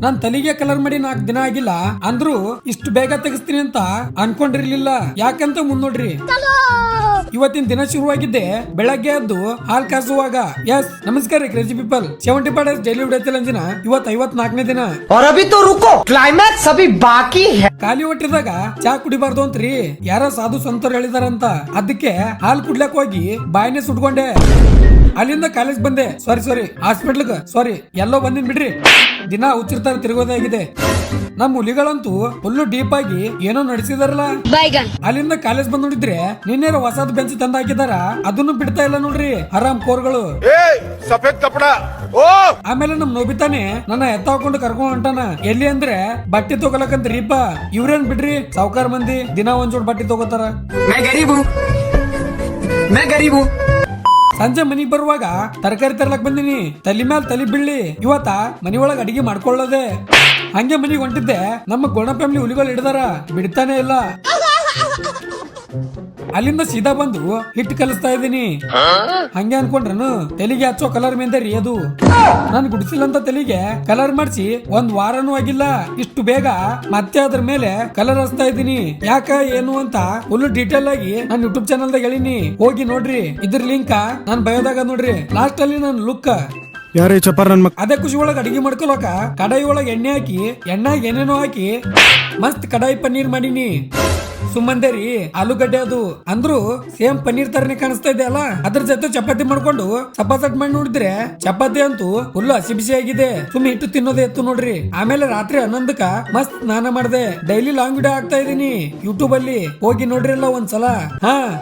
ನಾನ್ ತಲೆಗೆ ಕಲರ್ ಮಾಡಿ 4 ದಿನ ಆಗಿಲ್ಲ ಅಂದ್ರು ಇಷ್ಟು ಬೇಗ ತೆಗಿಸ್ತೀನಿ ಅಂತ ಅನ್ಕೊಂಡಿರ್ಲಿಲ್ಲ. ಯಾಕಂತ ಮುಂದೋಡ್ರಿ, ಇವತ್ತಿನ ದಿನ ಶುರುವಾಗಿದ್ದೆ ಬೆಳಗ್ಗೆ ಎದ್ದು ಹಾಲ್ ಕಾಸುವಾಗ. ಎಸ್ ನಮಸ್ಕಾರ ರೀ crazy people. 75 days daily video ಚಾಲೆಂಜಿನ ಇವತ್ತು 54ನೇ ದಿನ. और अभी तो रुको, क्लाइमैक्स अभी बाकी है. ಖಾಲಿ ಹೊಟ್ಟಿದಾಗ ಚಾ ಕುಡಿಬಾರ್ದು ಅಂತ್ರಿ ಯಾರ ಸಾಧು ಸಂತರು ಹೇಳಿದಾರಂತ. ಅದಕ್ಕೆ ಹಾಲ್ ಕುಡ್ಲಕ್ ಹೋಗಿ ಬಾಯಿನೇ ಸುಟ್ಕೊಂಡೆ. ಅಲ್ಲಿಂದ ಕಾಲೇಜ್ ಬಂದೆ. ಸಾರಿ ಹಾಸ್ಪಿಟ್ಲ್ಗ ಸಾರಿ ಎಲ್ಲೋ ಬಂದಿನ್ ಬಿಡ್ರಿ. ದಿನ ಹುಚ್ಚಿರ್ತಾರ ತಿರುಗೋದೇ ಆಗಿದೆ. ನಮ್ಮ ಹುಲಿಗಳಂತೂ ಫುಲ್ಲು ಡೀಪ್ ಆಗಿ ಏನೋ ನಡೆಸಿದಾರಲ್ಲ. ಅಲ್ಲಿಂದ ಕಾಲೇಜ್ ಬಂದ್ ನೋಡಿದ್ರೆ ನಿನ್ನೆ ಹೊಸದ್ ಬೆಂಚ್ ತಂದ ಹಾಕಿದಾರ, ಅದನ್ನು ಬಿಡ್ತಾ ಇಲ್ಲ ನೋಡ್ರಿ ಆರಾಮ್ ಕೋರ್ಗಳು. ಸಫೇದ್ ಕಪಡ. ಆಮೇಲೆ ನಮ್ ನೋಬಿತಾನೆ ನನ್ನ ಎತ್ತ ಹಾಕೊಂಡು ಕರ್ಕೊಂಡ್ ಹೊಂಟಾನ. ಎಲ್ಲಿ ಅಂದ್ರೆ ಬಟ್ಟೆ ತಗೊಳಕಂತ ರೀಪ. ಇವ್ರೇನ್ ಬಿಡ್ರಿ ಸಾವುಕಾರ ಮಂದಿ ದಿನ ಒಂದ್ ಜೋಡ್ ಬಟ್ಟೆ ತಗೋತಾರ. ಸಂಜೆ ಮನಿಗ್ ಬರುವಾಗ ತರಕಾರಿ ತರ್ಲಕ್ ಬಂದಿನಿ. ತಲಿ ಮ್ಯಾಲ ತಲಿ ಬೀಳ್ಳಿ. ಇವತ್ತ ಮನಿ ಒಳಗ ಅಡಿಗೆ ಮಾಡ್ಕೊಳ್ಳೋದೆ. ಹಂಗೆ ಮನಿಗ್ ಹೊಂಟಿದ್ದೆ, ನಮ್ಮ ಗೋಣ ಫ್ಯಾಮಿಲಿ ಹುಲಿಗಳು ಹಿಡಿದಾರ, ಬಿಡ್ತಾನೆ ಇಲ್ಲ. ಅಲ್ಲಿಂದ ಸೀದಾ ಬಂದು ಹಿಟ್ಟು ಕಲಿಸ್ತಾ ಇದೀನಿ. ಹಂಗೆ ಅನ್ಕೊಂಡ್ರನು ತಲೆಗೆ ಹಚ್ಚೋ ಕಲರ್ ಮೇಂದೆ ರೀ ಅದು. ನಾನ್ ಗುಡಿಸಿಲ್ಲಂತ ತಲೆಗೆ ಕಲರ್ ಮಾಡಿಸಿ 1 ವಾರನೂ ಆಗಿಲ್ಲ. ಇಷ್ಟು ಬೇಗ ಮತ್ತೆ ಅದ್ರ ಮೇಲೆ ಕಲರ್ ಹಚ್ತಾ ಇದೀನಿ. ಯಾಕ ಏನು ಅಂತ ಫುಲ್ ಡೀಟೇಲ್ ಆಗಿ ನಾನು ಯೂಟ್ಯೂಬ್ ಚಾನಲ್ ದಾಗ ಹೇಳಿನಿ, ಹೋಗಿ ನೋಡ್ರಿ. ಇದ್ರ ಲಿಂಕ್ ನಾನ್ ಬಯೋದಾಗ ನೋಡ್ರಿ. ಲಾಸ್ಟ್ ಅಲ್ಲಿ ನನ್ ಲುಕ್ ಯಾರೇ ಚಪಾರ್ ನನ್ ಮಕ್ ಅದೇ ಖುಷಿ ಒಳಗ ಅಡಿಗೆ ಮಾಡ್ಕೊಳಕ ಕಡಾಯಿ ಒಳಗ ಎಣ್ಣೆ ಹಾಕಿ ಎಣ್ಣಾಗ ಏನೇನೋ ಹಾಕಿ ಮಸ್ತ್ ಕಡಾಯಿ ಪನ್ನೀರ್ ಮಾಡೀನಿ. ಸುಮ್ಮಂದೇರಿ ಆಲೂಗಡ್ಡೆ ಅದು ಅಂದ್ರು ಸೇಮ್ ಪನ್ನೀರ್ ತರನೇ ಕಾಣಿಸ್ತಾ ಇದೆ ಅಲ್ಲ. ಅದ್ರ ಜೊತೆ ಚಪಾತಿ ಮಾಡ್ಕೊಂಡು ಸಪಾಸಟ್ ಮಾಡಿ ನೋಡಿದ್ರೆ ಚಪಾತಿ ಅಂತೂ ಫುಲ್ ಹಸಿ ಬಿಸಿ ಆಗಿದೆ. ಸುಮ್ಮನೆ ಹಿಟ್ಟು ತಿನ್ನೋದೇ ಎತ್ತು ನೋಡ್ರಿ. ಆಮೇಲೆ ರಾತ್ರಿ 11ಕ್ಕ ಮಸ್ತ್ ಸ್ನಾನ ಮಾಡಿದೆ. ಡೈಲಿ ಲಾಂಗ್ ವಿಡಿಯೋ ಹಾಕ್ತಾ ಇದೀನಿ ಯೂಟ್ಯೂಬ್ ಅಲ್ಲಿ, ಹೋಗಿ ನೋಡ್ರಿ ಎಲ್ಲ ಒಂದ್ಸಲ.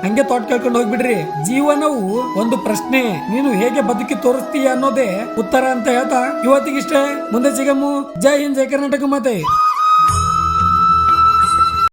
ಹಂಗೆ ಥಾಟ್ ಕೇಳ್ಕೊಂಡು ಹೋಗ್ಬಿಡ್ರಿ. ಜೀವನವು ಒಂದು ಪ್ರಶ್ನೆ, ನೀನು ಹೇಗೆ ಬದುಕಿ ತೋರಿಸ್ತೀಯ ಅನ್ನೋದೇ ಉತ್ತರ ಅಂತ ಹೇಳ್ತಾ ಇವತ್ತಿಗಿಷ್ಟೇ. ಮುಂದೆ ಸಿಗಮ್ಮು. ಜೈ ಹಿಂದ್, ಜೈ ಕರ್ನಾಟಕ ಮಾತೆ.